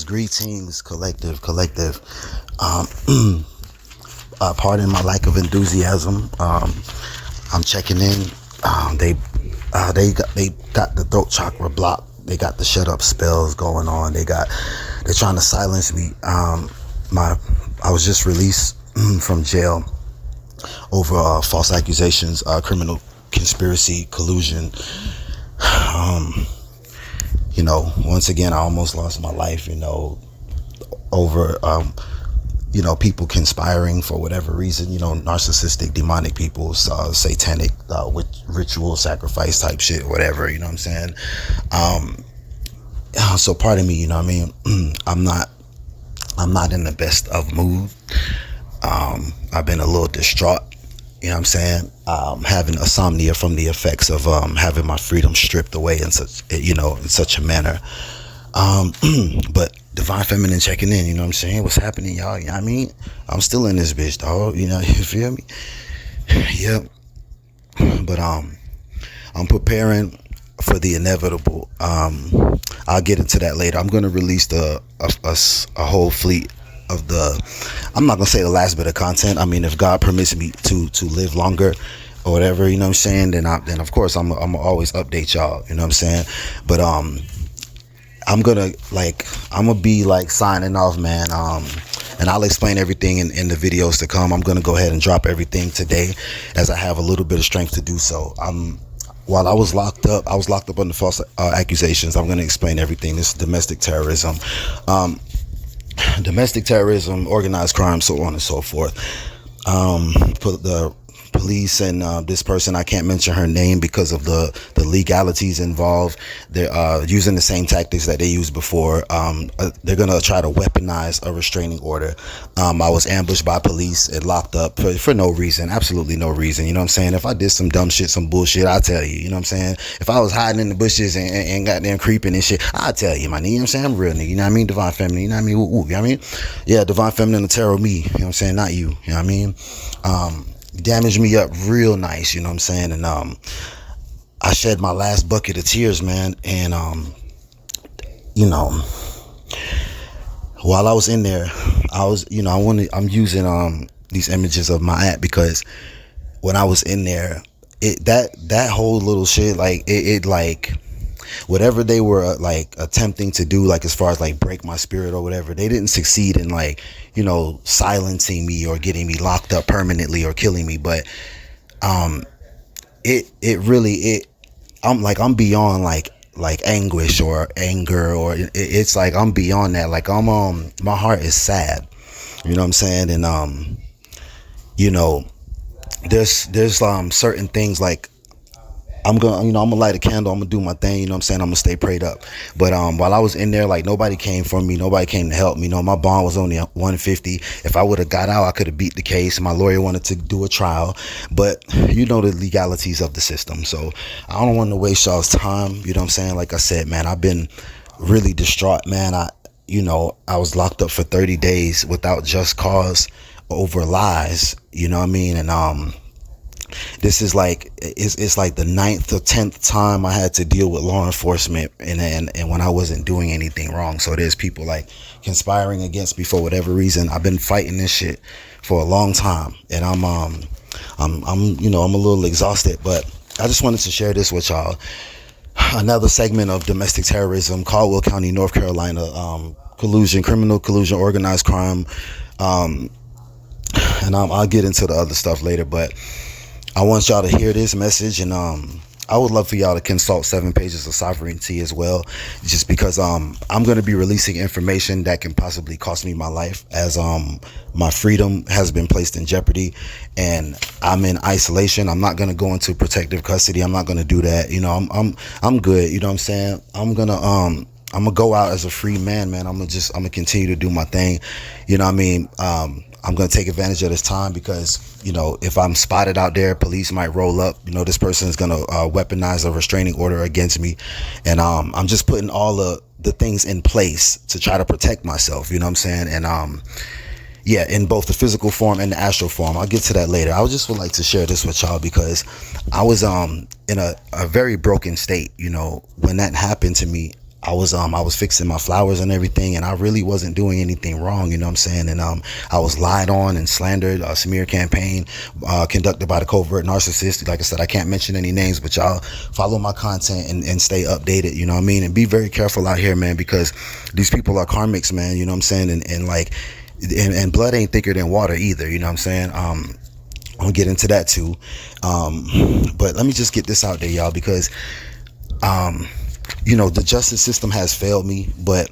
greetings, collective. Um, Pardon my lack of enthusiasm. I'm checking in. They got the throat chakra blocked. They got the shut up spells going on. They're trying to silence me. I was just released from jail over false accusations, criminal conspiracy, collusion. Um, Once again, I almost lost my life. Over people conspiring for whatever reason. Narcissistic, demonic people, satanic, with ritual sacrifice type shit, whatever. You know what I'm saying? So pardon me. You know what I mean? I'm not in the best of mood. I've been a little distraught. You know what I'm saying? Having insomnia from the effects of having my freedom stripped away in such a manner. But Divine Feminine checking in, you know what I'm saying? What's happening, y'all? You know what I mean? I'm still in this bitch, dog. You feel me? Yep. But I'm preparing for the inevitable. I'll get into that later. I'm gonna release a whole fleet of I'm not gonna say the last bit of content. I mean, if God permits me to live longer or whatever, you know what I'm saying, then of course I'm gonna always update y'all, you know what I'm saying? But I'm gonna be signing off, man. And I'll explain everything in the videos to come. I'm gonna go ahead and drop everything today as I have a little bit of strength to do so. While I was locked up under false accusations. I'm gonna explain everything. This is domestic terrorism. Domestic terrorism, organized crime, so on and so forth. Put the police and this person, I can't mention her name because of the legalities involved. They're using the same tactics that they used before. They're gonna try to weaponize a restraining order. I was ambushed by police and locked up for no reason, absolutely no reason. You know what I'm saying? If I did some dumb shit, some bullshit, I'll tell you. You know what I'm saying? If I was hiding in the bushes and goddamn creeping and shit, I'll tell you, my nigga. You know what I'm saying? I'm real nigga. You know what I mean? Divine Feminine. You know what I mean? Ooh, you know what I mean? Yeah, Divine Feminine to tarot me. You know what I'm saying? Not you. You know what I mean? Damaged me up real nice, you know what I'm saying? And I shed my last bucket of tears, man. And while I was in there, I'm using these images of MAAT because when I was in there, that whole little shit, whatever they were attempting to do, as far as break my spirit or whatever, they didn't succeed in silencing me or getting me locked up permanently or killing me. But I'm beyond anguish or anger, or it's I'm beyond that. My heart is sad, you know what I'm saying? And there's certain things I'm gonna light a candle. I'm gonna do my thing. You know what I'm saying? I'm gonna stay prayed up. But while I was in there, nobody came for me. Nobody came to help me. My bond was only 150. If I would have got out, I could have beat the case. My lawyer wanted to do a trial, but the legalities of the system. So I don't want to waste y'all's time. You know what I'm saying? Like I said, man, I've been really distraught, man. I was locked up for 30 days without just cause over lies. You know what I mean? And this is it's the 9th or 10th time I had to deal with law enforcement and when I wasn't doing anything wrong. So there's people conspiring against me for whatever reason. I've been fighting this shit for a long time, and I'm a little exhausted, but I just wanted to share this with y'all. Another segment of domestic terrorism, Caldwell County, North Carolina, collusion, criminal collusion, organized crime, and I'll get into the other stuff later, but I want y'all to hear this message, and I would love for y'all to consult 7 pages of sovereignty as well, just because I'm going to be releasing information that can possibly cost me my life, as my freedom has been placed in jeopardy and I'm in isolation. I'm not going to go into protective custody. I'm not going to do that. I'm good. You know what I'm saying? I'm gonna go out as a free man, man. I'm gonna continue to do my thing. You know what I mean? I'm going to take advantage of this time because, if I'm spotted out there, police might roll up. This person is going to weaponize a restraining order against me. And I'm just putting all the things in place to try to protect myself. You know what I'm saying? And in both the physical form and the astral form. I'll get to that later. I just would like to share this with y'all because I was in a very broken state. When that happened to me, I was fixing my flowers and everything, and I really wasn't doing anything wrong, you know what I'm saying? And I was lied on and slandered, a smear campaign conducted by the covert narcissist. Like I said, I can't mention any names, but y'all follow my content and stay updated, you know what I mean? And be very careful out here, man, because these people are karmics, man, you know what I'm saying? And like, and blood ain't thicker than water either, you know what I'm saying? I'll get into that too. But let me just get this out there, y'all, because the justice system has failed me. But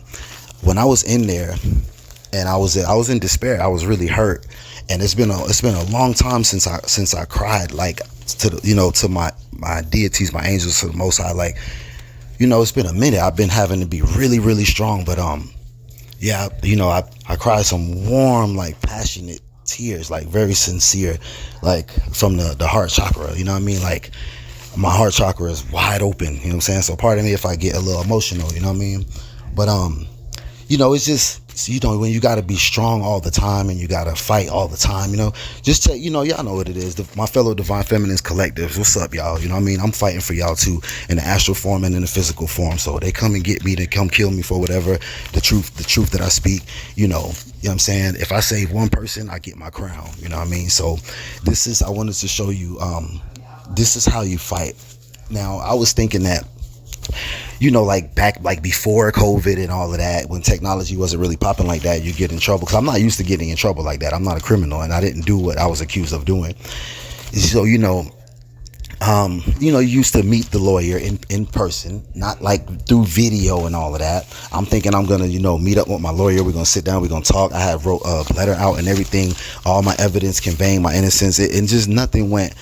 when I was in there and I was in despair, I was really hurt. And it's been a long time since I cried, like, to my deities, my angels, to the Most High. Like, it's been a minute. I've been having to be really, really strong. But yeah, I cried some warm, like, passionate tears, like very sincere, like from the heart chakra, you know what I mean? Like, my heart chakra is wide open, you know what I'm saying? So pardon me if I get a little emotional, you know what I mean? But it's just, when you got to be strong all the time and you got to fight all the time, just to, y'all know what it is. My fellow Divine Feminines collectives, what's up, y'all? You know what I mean? I'm fighting for y'all too, in the astral form and in the physical form. So they come and get me, they come kill me for whatever the truth that I speak, you know what I'm saying? If I save one person, I get my crown, you know what I mean? So I wanted to show you, this is how you fight. Now, I was thinking that, like back, like before COVID and all of that, when technology wasn't really popping like that, you get in trouble. Because I'm not used to getting in trouble like that. I'm not a criminal, and I didn't do what I was accused of doing. So, you used to meet the lawyer in person, not like through video and all of that. I'm thinking I'm going to, meet up with my lawyer. We're going to sit down. We're going to talk. I had wrote a letter out and everything, all my evidence conveying my innocence. And just nothing went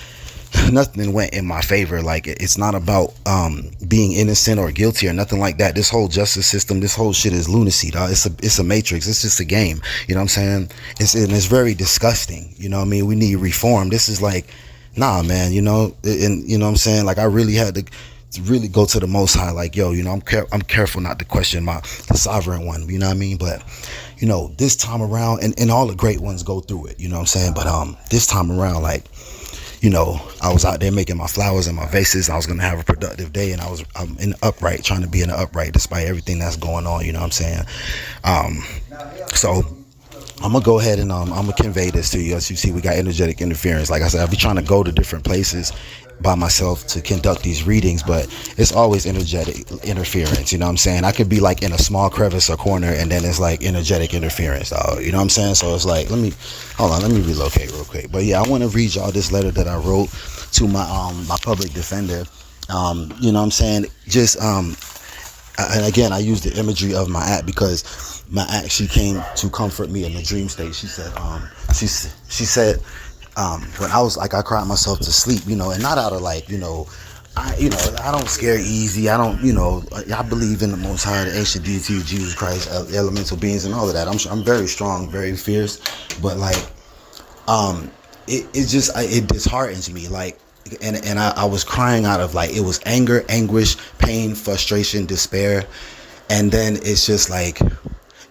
in my favor. Like, it's not about being innocent or guilty or nothing like that. This whole justice system, this whole shit is lunacy, dog. It's a matrix. It's just a game, you know what I'm saying? It's very disgusting, you know what I mean? We need reform. This is like, nah, man, and you know what I'm saying? Like, I really had to really go to the Most High, like, yo, I'm careful not to question the sovereign one, you know what I mean? But this time around, and all the great ones go through it, you know what I'm saying? But this time around, like, I was out there making my flowers and my vases, and I was going to have a productive day, and I'm in the upright, trying to be in the upright despite everything that's going on, you know what I'm saying? So I'm going to go ahead and I'm going to convey this to you. As you see, we got energetic interference. Like I said, I'll be trying to go to different places by myself to conduct these readings, but it's always energetic interference, you know what I'm saying? I could be like in a small crevice or corner, and then it's like energetic interference, dog, you know what I'm saying? So it's like, let me relocate real quick. But yeah, I want to read y'all this letter that I wrote to my public defender. You know what I'm saying? Just and again, I use the imagery of MAAT because MAAT, she came to comfort me in the dream state. She said she said when I was like, I cried myself to sleep, and not out of like, I don't scare easy. I don't, I believe in the Most High, the ancient deity of Jesus Christ, elemental beings, and all of that. I'm very strong, very fierce, but like, it disheartens me, like, and I was crying out of, like, it was anger, anguish, pain, frustration, despair, and then it's just like,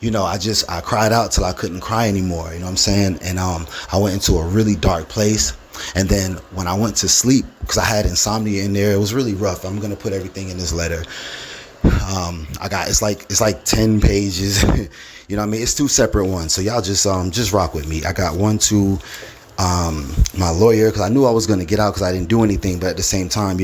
I cried out till I couldn't cry anymore, you know what I'm saying? And I went into a really dark place. And then when I went to sleep, because I had insomnia in there, it was really rough. I'm gonna put everything in this letter. It's like 10 pages. You know what I mean? It's 2 separate ones, so y'all just rock with me. I got one to my lawyer, because I knew I was gonna get out because I didn't do anything, but at the same time,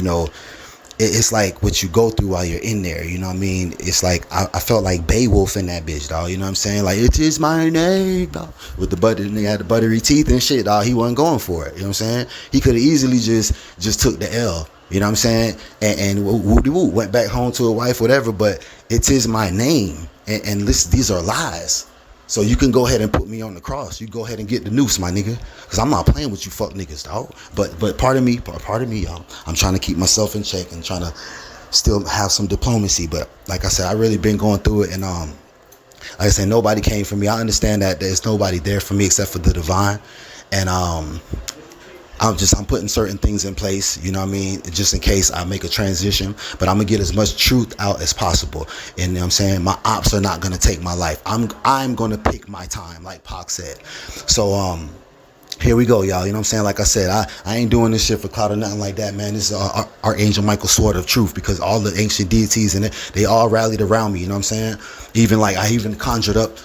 it's like what you go through while you're in there, you know what I mean? It's like, I felt like Beowulf in that bitch, dog, you know what I'm saying? Like, it is my name, dog. With the butter, nigga had the buttery teeth and shit, dog. He wasn't going for it, you know what I'm saying? He could have easily just took the L, you know what I'm saying? And woo, went back home to a wife, whatever, but it is my name. And listen, these are lies. So you can go ahead and put me on the cross. You go ahead and get the noose, my nigga. Because I'm not playing with you fuck niggas, dog. But pardon me, y'all. I'm trying to keep myself in check and trying to still have some diplomacy. But like I said, I really been going through it. And like I said, nobody came for me. I understand that there's nobody there for me except for the divine. And I'm putting certain things in place, you know what I mean, just in case I make a transition, but I'm gonna get as much truth out as possible. And you know what I'm saying, my ops are not gonna take my life. I'm gonna pick my time, like Pac said. So Here we go, y'all. You know what I'm saying? Like I said, I ain't doing this shit for clout or nothing like that, man. This is Archangel Michael Sword of Truth, because all the ancient deities and they all rallied around me. You know what I'm saying? Even like I even conjured up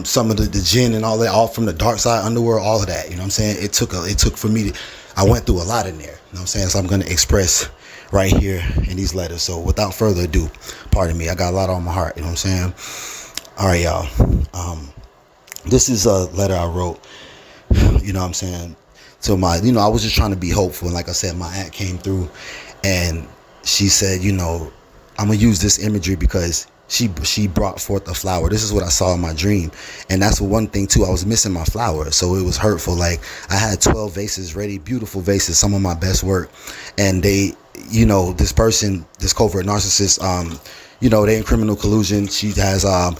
some of the jinn and all that, all from the dark side, underworld, all of that. You know what I'm saying? It took for me to. I went through a lot in there. You know what I'm saying? So I'm gonna express right here in these letters. So without further ado, pardon me. I got a lot on my heart. You know what I'm saying? All right, y'all. This is a letter I wrote. You know what I'm saying? So I was just trying to be hopeful. And like I said, my aunt came through and she said, I'm going to use this imagery because she brought forth a flower. This is what I saw in my dream. And that's one thing too. I was missing my flower. So it was hurtful. Like I had 12 vases ready, beautiful vases, some of my best work. And they, this person, this covert narcissist, they in criminal collusion. She has a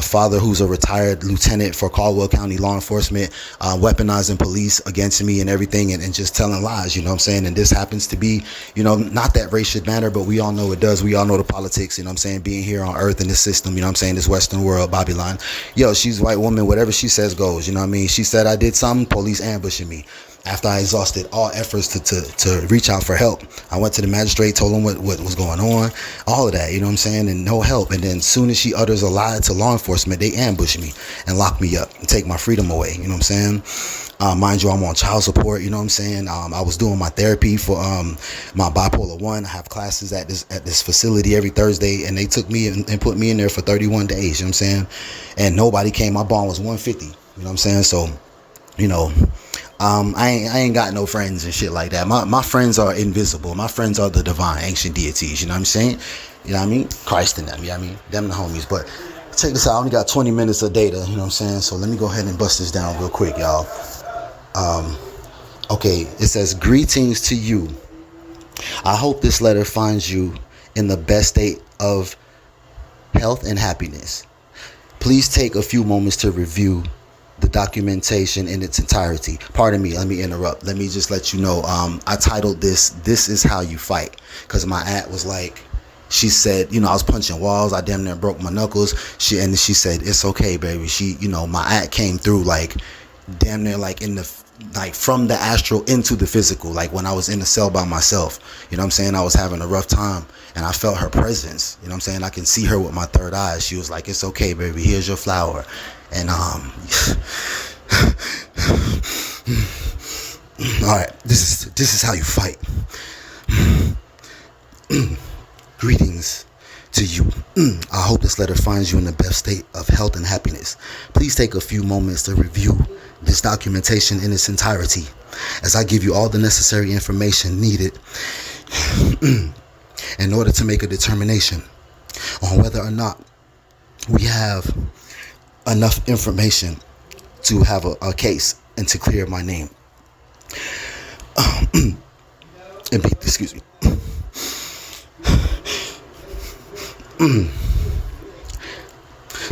father who's a retired lieutenant for Caldwell County law enforcement, weaponizing police against me and everything, and just telling lies, you know what I'm saying? And this happens to be, not that race should matter, but we all know it does. We all know the politics, you know what I'm saying? Being here on earth in this system, you know what I'm saying? This Western world, Babylon. She's a white woman, whatever she says goes, you know what I mean? She said I did something, police ambushing me. After I exhausted all efforts to reach out for help, I went to the magistrate, told him what was going on, all of that, you know what I'm saying, and no help. And then as soon as she utters a lie to law enforcement, they ambush me and lock me up and take my freedom away, you know what I'm saying? Mind you, I'm on child support, you know what I'm saying? I was doing my therapy for my bipolar 1. I have classes at this facility every Thursday, and they took me and put me in there for 31 days, you know what I'm saying? And nobody came. My bond was 150, you know what I'm saying? So, I ain't got no friends and shit like that. My friends are invisible. My friends are the divine ancient deities. You know what I'm saying? You know what I mean? Christ in them. You know what I mean? Them the homies. But check this out. I only got 20 minutes of data. You know what I'm saying? So let me go ahead and bust this down real quick, y'all. Okay. It says, greetings to you. I hope this letter finds you in the best state of health and happiness. Please take a few moments to review the documentation in its entirety. Pardon me, let me interrupt. Let me just let you know, I titled this Is How You Fight, because my aunt was like, she said, I was punching walls, I damn near broke my knuckles. She said, it's okay, baby. She, my aunt came through like damn near like from the astral into the physical, like when I was in the cell by myself, you know what I'm saying? I was having a rough time and I felt her presence, you know what I'm saying? I can see her with my third eye. She was like, it's okay, baby, here's your flower. And all right, this is how you fight. Greetings to you. I hope this letter finds you in the best state of health and happiness. Please take a few moments to review this documentation in its entirety, as I give you all the necessary information needed in order to make a determination on whether or not we have enough information to have a case and to clear my name. Excuse me.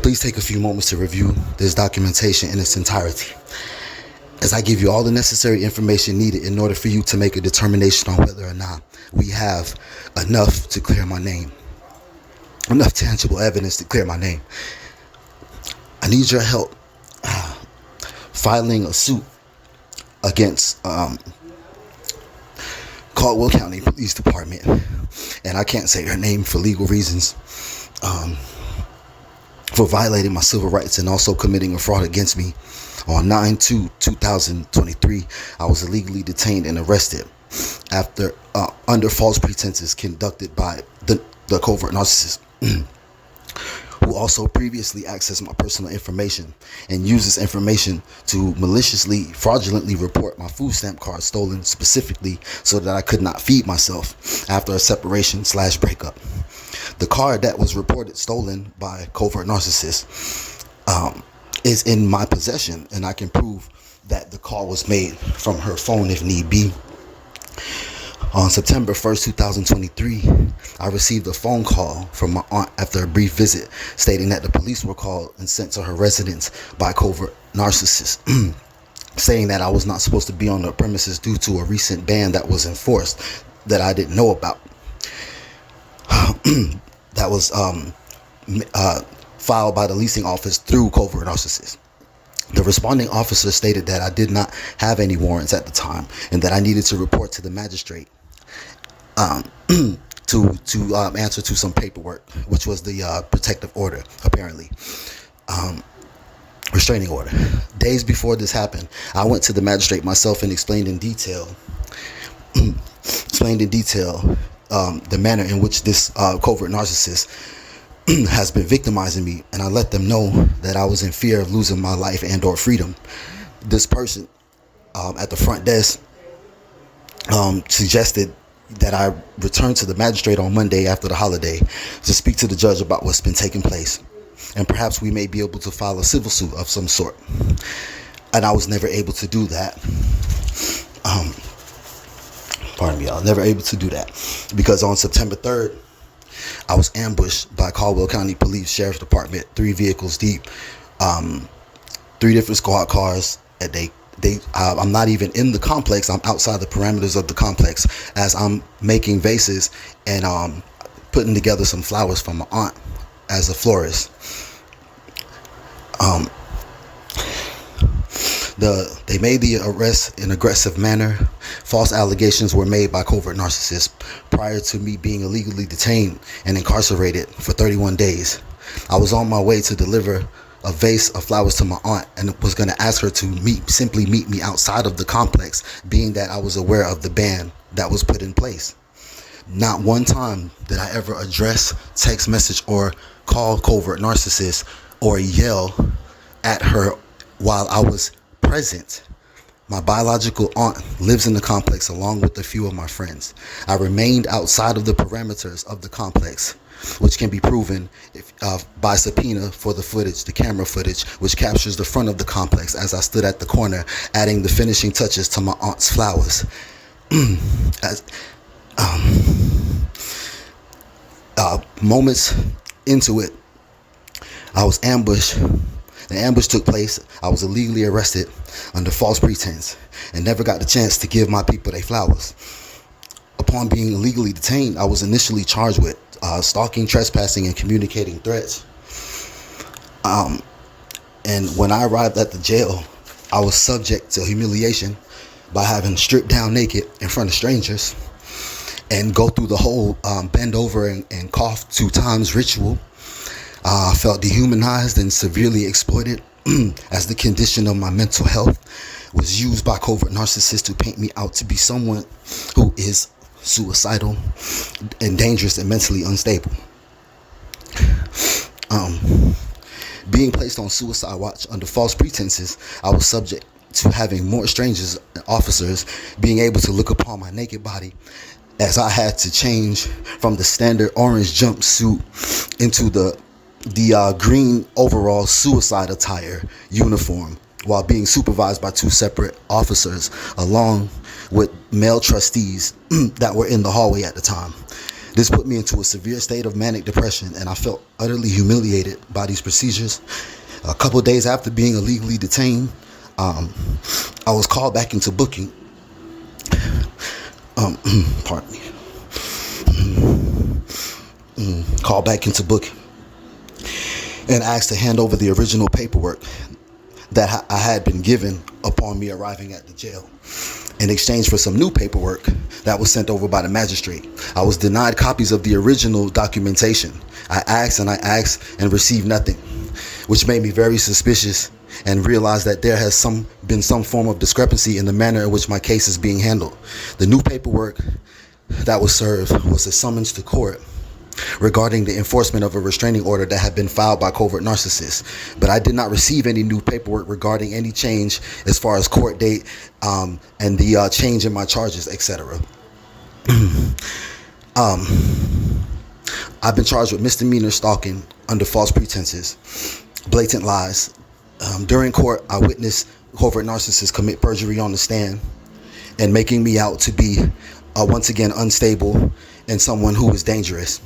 Please take a few moments to review this documentation in its entirety, as I give you all the necessary information needed in order for you to make a determination on whether or not we have enough to clear my name, enough tangible evidence to clear my name. I need your help filing a suit against Caldwell County Police Department, and I can't say her name for legal reasons, for violating my civil rights and also committing a fraud against me. On 9/2/2023, I was illegally detained and arrested after under false pretenses conducted by the covert narcissist, who also previously accessed my personal information and used this information to maliciously, fraudulently report my food stamp card stolen specifically so that I could not feed myself after a separation/breakup. The card that was reported stolen by covert narcissist is in my possession, and I can prove that the call was made from her phone if need be. On September 1st, 2023, I received a phone call from my aunt after a brief visit stating that the police were called and sent to her residence by covert narcissists, saying that I was not supposed to be on the premises due to a recent ban that was enforced that I didn't know about. That was filed by the leasing office through covert narcissists. The responding officer stated that I did not have any warrants at the time and that I needed to report to the magistrate to answer to some paperwork, which was the protective order, apparently. Restraining order. Days before this happened, I went to the magistrate myself and explained in detail the manner in which this covert narcissist has been victimizing me, and I let them know that I was in fear of losing my life and or freedom. This person at the front desk suggested that I return to the magistrate on Monday after the holiday to speak to the judge about what's been taking place, and perhaps we may be able to file a civil suit of some sort. And I was never able to do that. Pardon me, I was never able to do that because on September 3rd, I was ambushed by Caldwell County Police Sheriff's Department, 3 vehicles deep, 3 different squad cars. And I'm not even in the complex. I'm outside the parameters of the complex as I'm making vases and putting together some flowers for my aunt as a florist. They made the arrest in aggressive manner. False allegations were made by covert narcissists prior to me being illegally detained and incarcerated for 31 days. I was on my way to deliver a vase of flowers to my aunt and was going to ask her to simply meet me outside of the complex, being that I was aware of the ban that was put in place. Not one time did I ever address, text message, or call covert narcissists or yell at her while I was present. My biological aunt lives in the complex along with a few of my friends. I remained outside of the parameters of the complex, which can be proven by subpoena for the camera footage, which captures the front of the complex as I stood at the corner, adding the finishing touches to my aunt's flowers. Moments into it, I was ambushed. The ambush took place. I was illegally arrested under false pretense and never got the chance to give my people their flowers. Upon being illegally detained, I was initially charged with stalking, trespassing, and communicating threats. And when I arrived at the jail, I was subject to humiliation by having stripped down naked in front of strangers and go through the whole bend over and cough 2 times ritual. I felt dehumanized and severely exploited as the condition of my mental health was used by covert narcissists to paint me out to be someone who is suicidal and dangerous and mentally unstable. Being placed on suicide watch under false pretenses, I was subject to having more strangers and officers being able to look upon my naked body, as I had to change from the standard orange jumpsuit into the green overall suicide attire uniform while being supervised by 2 separate officers along with male trustees that were in the hallway at the time. This put me into a severe state of manic depression, and I felt utterly humiliated by these procedures. A couple days after being illegally detained, I was called back into booking. Pardon me. Called back into booking and asked to hand over the original paperwork that I had been given upon me arriving at the jail, in exchange for some new paperwork that was sent over by the magistrate. I was denied copies of the original documentation. I asked and received nothing, which made me very suspicious and realized that there has been some form of discrepancy in the manner in which my case is being handled. The new paperwork that was served was a summons to court regarding the enforcement of a restraining order that had been filed by covert narcissists, but I did not receive any new paperwork regarding any change as far as court date and the change in my charges, etc. I've been charged with misdemeanor stalking under false pretenses, blatant lies. During court, I witnessed covert narcissists commit perjury on the stand and making me out to be once again unstable and someone who is dangerous,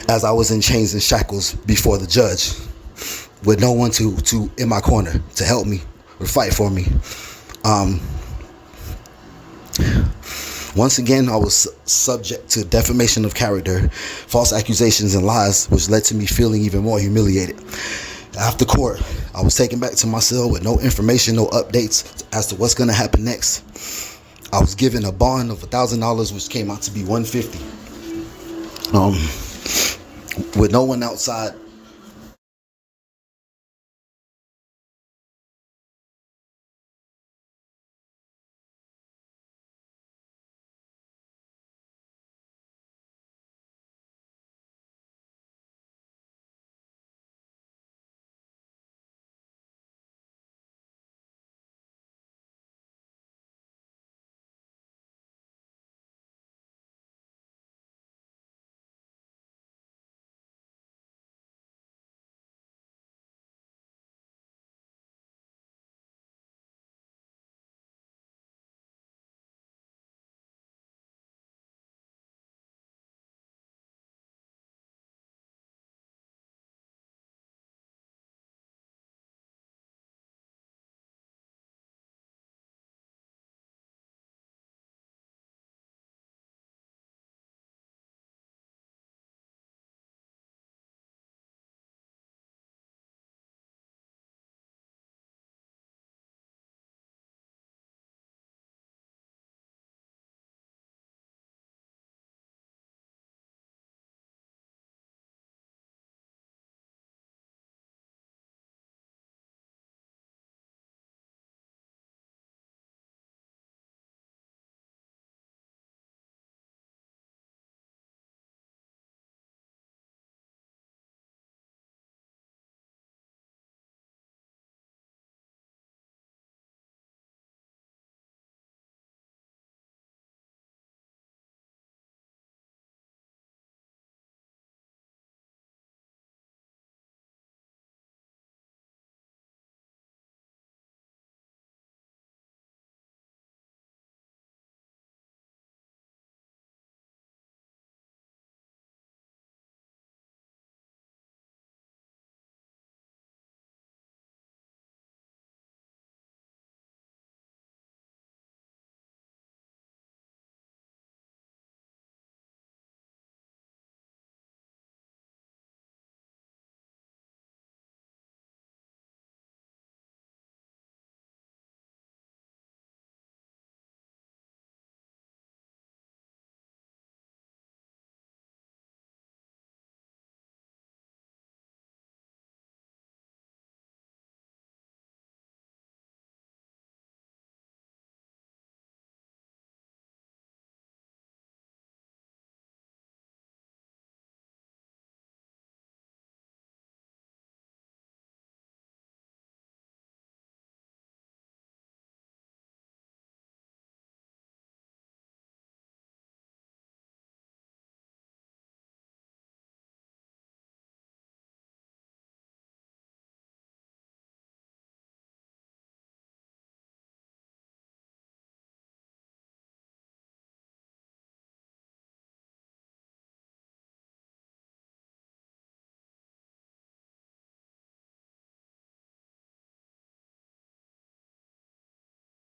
as I was in chains and shackles before the judge with no one to in my corner to help me or fight for me. Once again, I was subject to defamation of character, false accusations, and lies, which led to me feeling even more humiliated. After court, I was taken back to my cell with no information, no updates as to what's gonna happen next. I was given a bond of $1,000, which came out to be $150. With no one outside